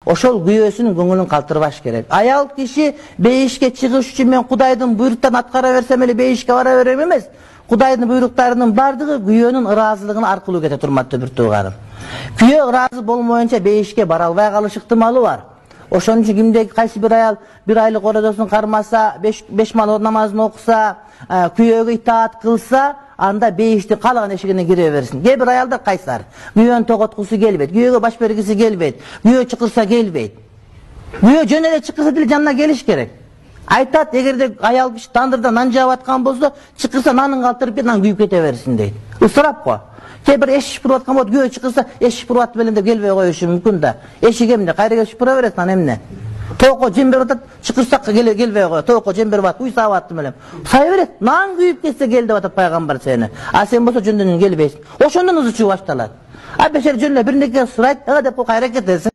Ошол күйөөсүнүн көңүлүн калтырбаш керек. Аял киши бейишке чыгыш үчүн мен Кудайдын буйруктарын аткара берсем эле бейишке бара берем эмес. Кудайдын буйруктарынын бардыгы күйөөнүн ыраазылыгына аркылуу кетет, урматтуу бир тууганым. Күйөө ыраазы болмоюнча бейишке бара албай калыш ыктымалы бар. Ошон үчүн кимде кайсы бир аял бир айлык оразасын кармаса, 5 мал намазын окуса, күйөөгө итаат кылса, анда бейиштин каалаган эшигине кире берсин. Кээ бир аялдар кайсар. Күйөөнү тоготкусу келбейт, күйөөгө баш бергиси келбейт, күйөө чыкырса келбейт. Күйөө жөн эле чыкырса деле жанына келиш керек. Айтат, эгерде аял киши тандырда нан жаап аткан болсо, чыкырса нанын калтырып кетип, нан күйүп кете берсин дейт. Ысырап го. Кээ бир эшик шыпырып аткан болот, күйөө чыкырса, эшик шыпырып атып элем деп келбей коюшу мүмкүн да. Эшик эмне, кайра шыпыра берет анан эмне? Тоокко жем берип атат, чыкырса келбей коет. Тоокко жем берип атат, уй саап аттым элем. Сай берет, нан күйүп кетсе кел деп атат пайгамбар сени. А сен болсо жөндөн келбейсиң. Ошондон ызы чуу башталат. А бешер жөн эле бир неке сурайт, деп кайра кетесиң.